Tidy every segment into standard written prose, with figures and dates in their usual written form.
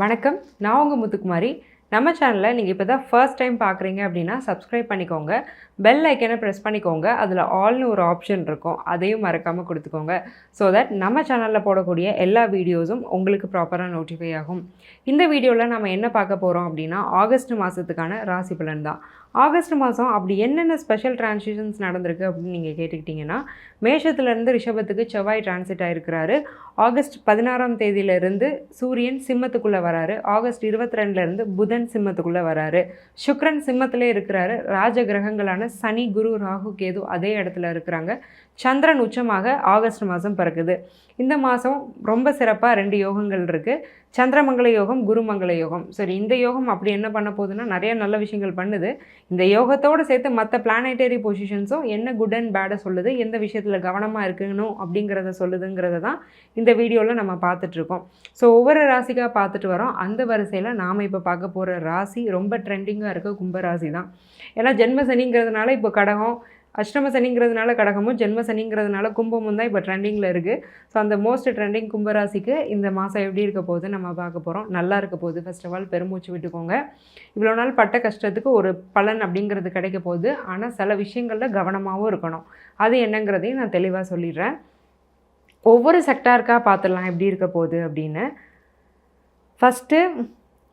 வணக்கம். நான் உங்க முத்துக்குமாரி. நம்ம சேனலை நீங்கள் இப்போ தான் ஃபர்ஸ்ட் டைம் பார்க்குறீங்க அப்படின்னா சப்ஸ்கிரைப் பண்ணிக்கோங்க. பெல் ஐக்கனை ப்ரெஸ் பண்ணிக்கோங்க. அதில் ஆல்னு ஒரு ஆப்ஷன் இருக்கும். அதையும் மறக்காமல் கொடுத்துக்கோங்க. ஸோ தட் நம்ம சேனலில் போடக்கூடிய எல்லா வீடியோஸும் உங்களுக்கு ப்ராப்பராக நோட்டிஃபை ஆகும். இந்த வீடியோவில் நம்ம என்ன பார்க்க போகிறோம் அப்படின்னா ஆகஸ்ட் மாதத்துக்கான ராசி பலன் தான். ஆகஸ்ட் மாதம் அப்படி என்னென்ன ஸ்பெஷல் டிரான்சிஷன்ஸ் நடந்திருக்கு அப்படின்னு நீங்கள் கேட்டுக்கிட்டிங்கன்னா, மேஷத்துலேருந்து ரிஷபத்துக்கு செவ்வாய் டிரான்சிட் ஆகிருக்கிறாரு. ஆகஸ்ட் 16ஆம் தேதியிலிருந்து சூரியன் சிம்மத்துக்குள்ளே வராரு. ஆகஸ்ட் 22லேருந்து புதன் சிம்மத்துக்குள்ளே வராரு. சுக்ரன் சிம்மத்திலே இருக்கிறாரு. ராஜ கிரகங்களான சனி, குரு, ராகு, கேது அதே இடத்துல இருக்கிறாங்க. சந்திரன் உச்சமாக ஆகஸ்ட் மாதம் பிறக்குது. இந்த மாதம் ரொம்ப சிறப்பாக 2 யோகங்கள் இருக்குது. சந்திரமங்கல யோகம், குருமங்கல யோகம். சரி, இந்த யோகம் அப்படி என்ன பண்ண போகுதுன்னா நிறைய நல்ல விஷயங்கள் பண்ணுது. இந்த யோகத்தோடு சேர்த்து மற்ற பிளானட்டரி பொசிஷன்ஸும் என்ன குட் அண்ட் பேடை சொல்லுது, எந்த விஷயத்தில் கவனமாக இருக்கணும் அப்படிங்கிறத சொல்லுதுங்கிறத தான் இந்த வீடியோவில் நம்ம பார்த்துட்ருக்கோம். ஸோ ஒவ்வொரு ராசிக்காக பார்த்துட்டு வரோம். அந்த வரிசையில் நாம் இப்போ பார்க்க போகிற ராசி ரொம்ப ட்ரெண்டிங்காக இருக்க கும்பராசி தான். ஏன்னா ஜென்ம சனிங்கிறதுனால இப்போ கடகம், அஷ்டம சனிங்கிறதுனால கடகமும், ஜென்ம சனிங்கிறதுனால கும்பமும் தான் இப்போ ட்ரெண்டிங்கில் இருக்குது. ஸோ அந்த மோஸ்ட் ட்ரெண்டிங் கும்பராசிக்கு இந்த மாதம் எப்படி இருக்க போகுது நம்ம பார்க்க போகிறோம். நல்லா இருக்க போகுது. ஃபர்ஸ்ட் ஆஃப் ஆல் பெருமூச்சு விட்டுக்கோங்க. இவ்வளோ நாள் பட்ட கஷ்டத்துக்கு ஒரு பலன் அப்படிங்கிறது கிடைக்க போகுது. ஆனால் சில விஷயங்களில் கவனமாகவும் இருக்கணும். அது என்னங்கிறதையும் நான் தெளிவாக சொல்லிடுறேன். ஒவ்வொரு செக்டாருக்காக பார்த்துடலாம் எப்படி இருக்க போகுது அப்படின்னு. ஃபஸ்ட்டு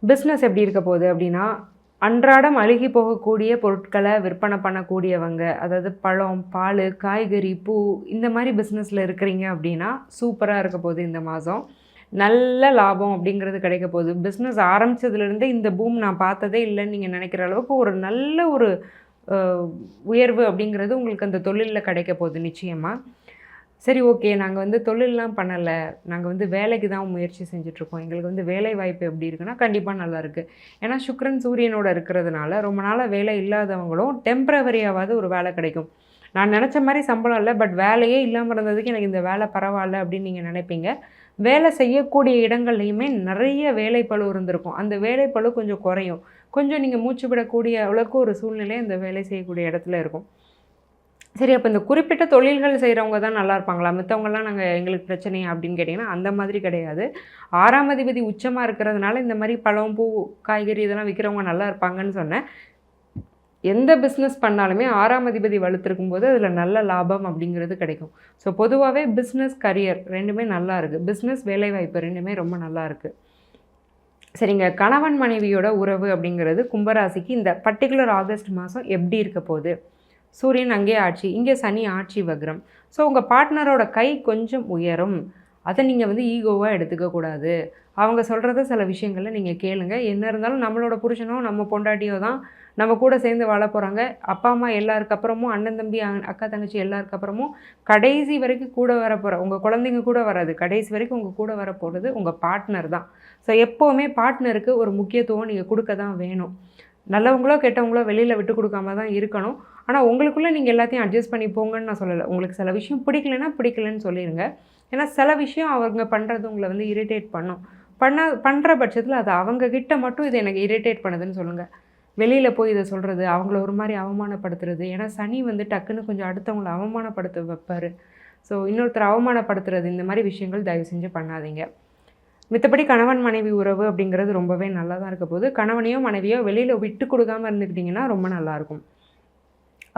பிஸ்னஸ் எப்படி இருக்க போகுது அப்படின்னா, அன்றாடம் அழுகி போகக்கூடிய பொருட்களை விற்பனை பண்ணக்கூடியவங்க, அதாவது பழம், பால், காய்கறி, பூ இந்த மாதிரி பிஸ்னஸில் இருக்கிறீங்க அப்படின்னா சூப்பராக இருக்க போகுது. இந்த மாதம் நல்ல லாபம் அப்படிங்கிறது கிடைக்க போகுது. பிஸ்னஸ் ஆரம்பித்ததுலேருந்தே இந்த பூம் நான் பார்த்ததே இல்லைன்னு நீங்கள் நினைக்கிற அளவுக்கு ஒரு நல்ல ஒரு உயர்வு அப்படிங்கிறது உங்களுக்கு அந்த தொழிலில் கிடைக்க போகுது நிச்சயமாக. சரி, ஓகே, நாங்கள் தொழிலெலாம் பண்ணலை, நாங்கள் வேலைக்கு தான் முயற்சி செஞ்சிட்ருக்கோம், எங்களுக்கு வேலை வாய்ப்பு எப்படி இருக்குன்னா கண்டிப்பாக நல்லாயிருக்கு. ஏன்னா சுக்ரன் சூரியனோட இருக்கிறதுனால ரொம்ப நாளாக வேலை இல்லாதவங்களும் டெம்ப்ரவரியாவது ஒரு வேலை கிடைக்கும். நான் நினச்ச மாதிரி சம்பளம் இல்லை, பட் வேலையே இல்லாமல் இருந்ததுக்கு எனக்கு இந்த வேலை பரவாயில்ல அப்படின்னு நீங்கள் நினைப்பீங்க. வேலை செய்யக்கூடிய இடங்கள்லையுமே நிறைய வேலைப்பளு இருந்திருக்கும். அந்த வேலைப்பளு கொஞ்சம் குறையும். கொஞ்சம் நீங்கள் மூச்சு விடக்கூடிய அளவுக்கு ஒரு சூழ்நிலை அந்த வேலை செய்யக்கூடிய இடத்துல இருக்கும். சரி, அப்போ இந்த குறிப்பிட்ட தொழில்கள் செய்கிறவங்க தான் நல்லா இருப்பாங்களா, மற்றவங்கலாம் எங்களுக்கு பிரச்சனையா அப்படின்னு கேட்டிங்கன்னா அந்த மாதிரி கிடையாது. 6ஆம் அதிபதி உச்சமாக இருக்கிறதுனால இந்த மாதிரி பழம், பூ, காய்கறி இதெல்லாம் விற்கிறவங்க நல்லா இருப்பாங்கன்னு சொன்னேன். எந்த பிஸ்னஸ் பண்ணாலுமே 6ஆம் அதிபதி வலுத்திருக்கும் போது அதில் நல்ல லாபம் அப்படிங்கிறது கிடைக்கும். ஸோ பொதுவாகவே பிஸ்னஸ், கரியர் ரெண்டுமே நல்லா இருக்குது. பிஸ்னஸ், வேலைவாய்ப்பு ரெண்டுமே ரொம்ப நல்லா இருக்குது. சரிங்க, கணவன் மனைவியோட உறவு அப்படிங்கிறது கும்பராசிக்கு இந்த பர்டிகுலர் ஆகஸ்ட் மாதம் எப்படி இருக்க போகுது. சூரியன் அங்கே ஆட்சி, இங்கே சனி ஆட்சி வக்ரம். ஸோ உங்கள் பார்ட்னரோட கை கொஞ்சம் உயரும். அதை நீங்கள் ஈகோவாக எடுத்துக்கக்கூடாது. அவங்க சொல்கிறத சில விஷயங்களில் நீங்கள் கேளுங்க. என்ன இருந்தாலும் நம்மளோட புருஷனோ நம்ம பொண்டாட்டியோ தான் நம்ம கூட சேர்ந்து வாழ போகிறாங்க. அப்பா அம்மா எல்லாருக்கு அப்புறமும், அண்ணன் தம்பி, அக்கா தங்கச்சி எல்லாருக்கு அப்புறமும் கடைசி வரைக்கும் கூட வர போகிற உங்கள் குழந்தைங்க கூட வராது. கடைசி வரைக்கும் உங்கள் கூட வர போகிறது உங்கள் பார்ட்னர் தான். ஸோ எப்போவுமே பார்ட்னருக்கு ஒரு முக்கியத்துவம் நீங்கள் கொடுக்க தான் வேணும். நல்லவங்களோ கெட்டவங்களோ வெளியில் விட்டு கொடுக்காம தான் இருக்கணும். ஆனால் உங்களுக்குள்ளே நீங்கள் எல்லாத்தையும் அட்ஜஸ்ட் பண்ணி போங்கன்னு நான் சொல்லலை. உங்களுக்கு சில விஷயம் பிடிக்கலன்னா பிடிக்கலன்னு சொல்லிடுங்க. ஏன்னா சில விஷயம் அவங்க பண்ணுறது உங்களை இரிட்டேட் பண்ணுற பட்சத்தில் அது அவங்கக்கிட்ட மட்டும் இது எனக்கு இரிட்டேட் பண்ணுதுன்னு சொல்லுங்கள். வெளியில் போய் இதை சொல்கிறது, அவங்கள ஒரு மாதிரி அவமானப்படுத்துறது. ஏன்னா சனி டக்குன்னு கொஞ்சம் அடுத்தவங்களை அவமானப்படுத்த வைப்பார். ஸோ இன்னொருத்தர் அவமானப்படுத்துறது, இந்த மாதிரி விஷயங்கள் தயவு செஞ்சு பண்ணாதீங்க. மித்தபடி கணவன் மனைவி உறவு அப்படிங்கிறது ரொம்பவே நல்லா தான் இருக்க போகுது. கணவனையோ மனைவியோ வெளியில் விட்டு கொடுக்காமல் இருந்துக்கிட்டிங்கன்னா ரொம்ப நல்லாயிருக்கும்.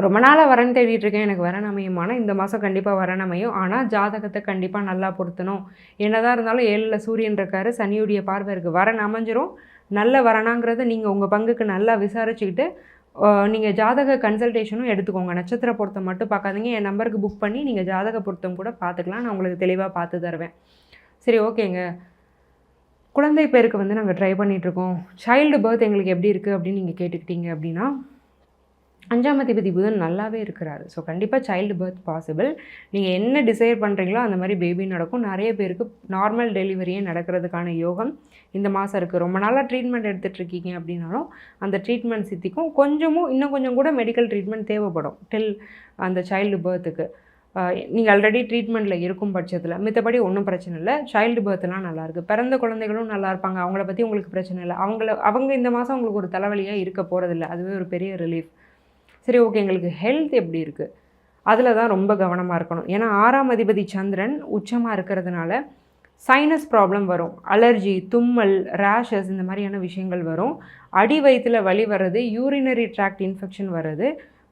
ரொம்ப நாளாக வரன் தேடிட்டுருக்கேன், எனக்கு வரன் அமையுமானா இந்த மாதம் கண்டிப்பாக வரன் அமையும். ஆனால் ஜாதகத்தை கண்டிப்பாக நல்லா பொருத்தணும். என்னதான் இருந்தாலும் 7ல் சூரியன் இருக்கார், சனியுடைய பார்வை இருக்குது. வரன் அமைஞ்சிரும். நல்ல வரனாங்கிறத நீங்கள் உங்கள் பங்குக்கு நல்லா விசாரிச்சுக்கிட்டு நீங்கள் ஜாதக கன்சல்டேஷனும் எடுத்துக்கோங்க. நட்சத்திர பொருத்தம் மட்டும் பார்க்காதீங்க. என் நம்பருக்கு புக் பண்ணி நீங்கள் ஜாதக பொருத்தம் கூட பார்த்துக்கலாம். நான் உங்களுக்கு தெளிவாக பார்த்து தருவேன். சரி, ஓகேங்க. குழந்தை பேருக்கு நாங்கள் ட்ரை பண்ணிகிட்ருக்கோம். சைல்டு பர்த் எங்களுக்கு எப்படி இருக்குது அப்படின்னு நீங்கள் கேட்டுக்கிட்டீங்க அப்படின்னா, 5ஆம் அதிபதி புதன் நல்லாவே இருக்கிறாரு. ஸோ கண்டிப்பாக சைல்டு பர்த் பாசிபிள். நீங்கள் என்ன டிசைர் பண்ணுறீங்களோ அந்த மாதிரி பேபி நடக்கும். நிறைய பேருக்கு நார்மல் டெலிவரியே நடக்கிறதுக்கான யோகம் இந்த மாதம் இருக்குது. ரொம்ப நாளாக ட்ரீட்மெண்ட் எடுத்துகிட்ருக்கீங்க அப்படின்னாலும் அந்த ட்ரீட்மெண்ட் சித்திக்கும். இன்னும் கொஞ்சம் கூட மெடிக்கல் ட்ரீட்மெண்ட் தேவைப்படும் டில் அந்த சைல்டு பர்த்துக்கு. நீங்கள் ஆல்ரெடி ட்ரீட்மெண்ட்டில் இருக்கும் பட்சத்தில் மித்தபடி ஒன்றும் பிரச்சனை இல்லை. சைல்டு பர்த்லாம் நல்லாயிருக்கு. பிறந்த குழந்தைகளும் நல்லா இருப்பாங்க. அவங்கள பற்றி உங்களுக்கு பிரச்சனை இல்லை. அவங்க இந்த மாதம் உங்களுக்கு ஒரு தலைவலியாக இருக்க போகிறதில்ல. அதுவே ஒரு பெரிய ரிலீஃப். சரி, ஓகே. எங்களுக்கு ஹெல்த் எப்படி இருக்குது, அதில் தான் ரொம்ப கவனமாக இருக்கணும். ஏன்னா 6ஆம் அதிபதி சந்திரன் உச்சமாக இருக்கிறதுனால சைனஸ் ப்ராப்ளம் வரும், அலர்ஜி, தும்மல், ரேஷஸ் இந்த மாதிரியான விஷயங்கள் வரும். அடி வயிற்றில் வலி வர்றது, யூரினரி ட்ராக்ட் இன்ஃபெக்ஷன் வர்றது,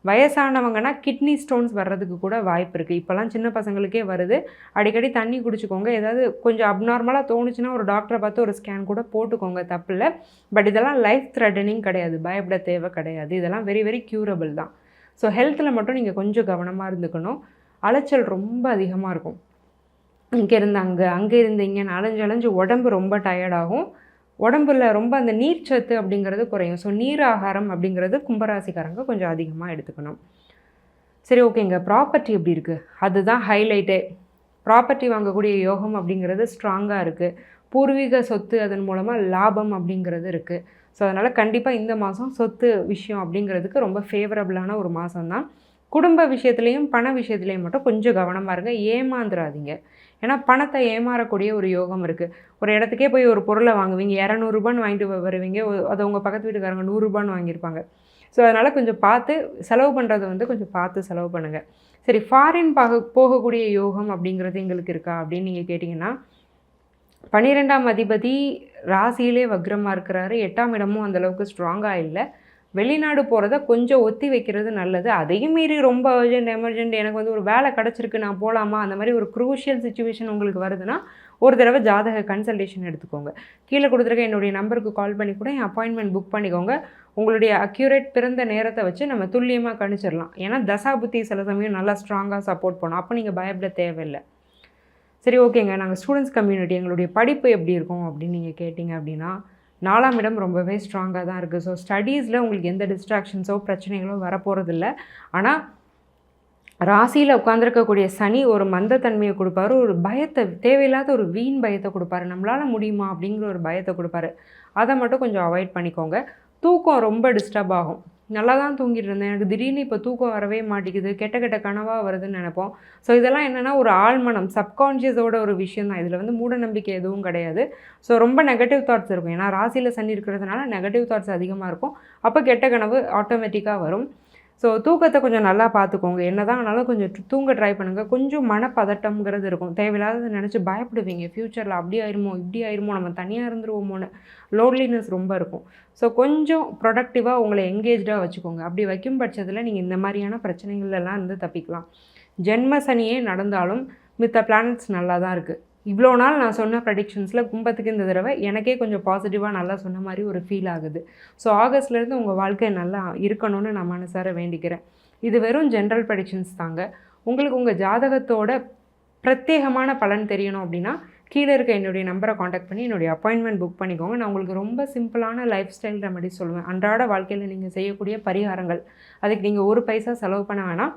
வயசானவங்கன்னா கிட்னி ஸ்டோன்ஸ் வர்றதுக்கு கூட வாய்ப்பு இருக்குது. இப்போல்லாம் சின்ன பசங்களுக்கே வருது. அடிக்கடி தண்ணி குடிச்சிக்கோங்க. ஏதாவது கொஞ்சம் அப்நார்மலாக தோணுச்சுன்னா ஒரு டாக்டரை பார்த்து ஒரு ஸ்கேன் கூட போட்டுக்கோங்க, தப்பில்லை. பட் இதெல்லாம் லைஃப் த்ரெட்டனிங் கிடையாது, பயப்பட தேவை கிடையாது. இதெல்லாம் வெரி வெரி க்யூரபிள் தான். ஸோ ஹெல்த்தில் மட்டும் நீங்கள் கொஞ்சம் கவனமாக இருந்துக்கணும். அலைச்சல் ரொம்ப அதிகமாக இருக்கும். இங்கேருந்து அங்கே இருந்து இங்கேன்னு அலைஞ்சு உடம்பு ரொம்ப டயர்டாகும். உடம்புல ரொம்ப அந்த நீர்ச்சத்து அப்படிங்கிறது குறையும். ஸோ நீர் ஆகாரம் அப்படிங்கிறது கும்பராசிக்காரங்க கொஞ்சம் அதிகமாக எடுத்துக்கணும். சரி, ஓகேங்க. ப்ராப்பர்ட்டி எப்படி இருக்குது? அதுதான் ஹைலைட்டே. ப்ராப்பர்ட்டி வாங்கக்கூடிய யோகம் அப்படிங்கிறது ஸ்ட்ராங்காக இருக்குது. பூர்வீக சொத்து அதன் மூலமாக லாபம் அப்படிங்கிறது இருக்குது. ஸோ அதனால் கண்டிப்பாக இந்த மாதம் சொத்து விஷயம் அப்படிங்கிறதுக்கு ரொம்ப ஃபேவரபுளான ஒரு மாதம்தான். குடும்ப விஷயத்துலேயும் பண விஷயத்துலேயும் மட்டும் கொஞ்சம் கவனமாக இருங்க, ஏமாந்துடாதீங்க. ஏன்னா பணத்தை ஏமாறக்கூடிய ஒரு யோகம் இருக்குது. ஒரு இடத்துக்கே போய் ஒரு பொருளை வாங்குவீங்க, 200 வாங்கிட்டு வருவீங்க, அதை உங்கள் பக்கத்து வீட்டுக்காரங்க 100 வாங்கியிருப்பாங்க. ஸோ அதனால் கொஞ்சம் பார்த்து செலவு பண்ணுறது கொஞ்சம் பார்த்து செலவு பண்ணுங்கள். சரி, ஃபாரின் போகக்கூடிய யோகம் அப்படிங்கிறது எங்களுக்கு இருக்கா அப்படின்னு நீங்கள் கேட்டிங்கன்னா, 12ஆம் அதிபதி ராசியிலே வக்ரமாக இருக்கிறாரு. 8ஆம் இடமும் அந்தளவுக்கு ஸ்ட்ராங்காக இல்லை. வெளிநாடு போகிறத கொஞ்சம் ஒத்தி வைக்கிறது நல்லது. அதையும் மீறி ரொம்ப அர்ஜென்ட் எமர்ஜென்ட் எனக்கு ஒரு வேலை கிடச்சிருக்கு நான் போகலாமா, அந்த மாதிரி ஒரு க்ரூஷியல் சுச்சுவேஷன் உங்களுக்கு வருதுன்னா ஒரு தடவை ஜாதக கன்சல்டேஷன் எடுத்துக்கோங்க. கீழே கொடுத்துருக்க என்னுடைய நம்பருக்கு கால் பண்ணி கூட என் அப்பாயின்மெண்ட் புக் பண்ணிக்கோங்க. உங்களுடைய அக்யூரேட் பிறந்த நேரத்தை வச்சு நம்ம துல்லியமாக கணிச்சிடலாம். ஏன்னா தசாபுத்தி சில சமயம் நல்லா ஸ்ட்ராங்காக சப்போர்ட் பண்ணும். அப்போ நீங்கள் பயப்பட தேவையில்லை. சரி, ஓகேங்க. நாங்கள் ஸ்டூடெண்ட்ஸ் கம்யூனிட்டி எங்களுடைய படிப்பு எப்படி இருக்கும் அப்படின்னு நீங்கள் கேட்டிங்க அப்படின்னா, 4ஆம் இடம் ரொம்பவே ஸ்ட்ராங்காக தான் இருக்குது. ஸோ ஸ்டடீஸில் உங்களுக்கு எந்த டிஸ்ட்ராக்ஷன்ஸோ பிரச்சனைகளோ வரப்போகிறதில்ல. ஆனால் ராசியில் உட்காந்துருக்கக்கூடிய சனி ஒரு மந்தத்தன்மையை கொடுப்பாரு, ஒரு பயத்தை, தேவையில்லாத ஒரு வீண் பயத்தை கொடுப்பாரு. நம்மளால் முடியுமா அப்படிங்கிற ஒரு பயத்தை கொடுப்பாரு. அதை மட்டும் கொஞ்சம் அவாய்ட் பண்ணிக்கோங்க. தூக்கம் ரொம்ப டிஸ்டர்ப் ஆகும். நல்லா தான் தூங்கிட்டு இருந்தேன், எனக்கு திடீர்னு இப்போ தூக்கம் வரவே மாட்டேங்குது, கெட்ட கெட்ட கனவாக வருதுன்னு நினைப்போம். ஸோ இதெல்லாம் என்னென்னா ஒரு ஆழ்மனம், சப்கான்ஷியஸோட ஒரு விஷயம் தான். இதில் மூட நம்பிக்கை எதுவும் கிடையாது. ஸோ ரொம்ப நெகட்டிவ் தாட்ஸ் இருக்கும். ஏன்னா ராசியில் சனி இருக்கிறதுனால நெகட்டிவ் தாட்ஸ் அதிகமாக இருக்கும். அப்போ கெட்ட கனவு ஆட்டோமேட்டிக்காக வரும். ஸோ தூக்கத்தை கொஞ்சம் நல்லா பார்த்துக்கோங்க. என்ன தான் ஆனாலும் கொஞ்சம் தூங்க ட்ரை பண்ணுங்கள். கொஞ்சம் மனப்பதட்டம்ங்கிறது இருக்கும். தேவையில்லாததை நினச்சி பயப்படுவீங்க. ஃப்யூச்சரில் அப்படி ஆயிருமோ இப்படி ஆயிருமோ, நம்ம தனியாக இருந்துருவோமோன்னு லோன்லினஸ் ரொம்ப இருக்கும். ஸோ கொஞ்சம் ப்ரொடக்டிவாக உங்களை எங்கேஜாக வச்சுக்கோங்க. அப்படி வைக்கும் பட்சத்தில் நீங்கள் இந்த மாதிரியான பிரச்சனைகள்லாம் தப்பிக்கலாம். ஜென்ம சனியே நடந்தாலும் மித்த பிளானட்ஸ் நல்லா தான் இருக்குது. இவ்வளோ நாள் நான் சொன்ன ப்ரெடிக்ஷன்ஸில் கும்பத்துக்கு இந்த தடவை எனக்கே கொஞ்சம் பாசிட்டிவாக நல்லா சொன்ன மாதிரி ஒரு ஃபீல் ஆகுது. ஸோ ஆகஸ்ட்லேருந்து உங்கள் வாழ்க்கை நல்லா இருக்கணும்னு நான் மனசார வேண்டிக்கிறேன். இது வெறும் ஜென்ரல் ப்ரெடிக்ஷன்ஸ் தாங்க. உங்களுக்கு உங்கள் ஜாதகத்தோட பிரத்யேகமான பலன் தெரியணும் அப்படின்னா கீழே இருக்க என்னுடைய நம்பரை காண்டாக்ட் பண்ணி என்னுடைய அப்பாயின்மெண்ட் புக் பண்ணிக்கோங்க. நான் உங்களுக்கு ரொம்ப சிம்பிளான லைஃப் ஸ்டைல் ரெமெடி சொல்லுவேன். அன்றாட வாழ்க்கையில் நீங்கள் செய்யக்கூடிய பரிகாரங்கள், அதுக்கு நீங்கள் ஒரு பைசா செலவு பண்ண வேணாம்.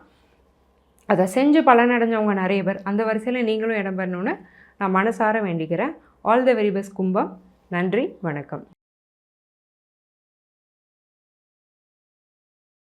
அதை செஞ்சு பலனடைஞ்சவங்க நிறைய பேர். அந்த வரிசையில் நீங்களும் இடம் பெறணும்னு நான் மனசார வேண்டிக்கிறேன். ஆல் த வெரி பெஸ்ட் கும்பம். நன்றி, வணக்கம்.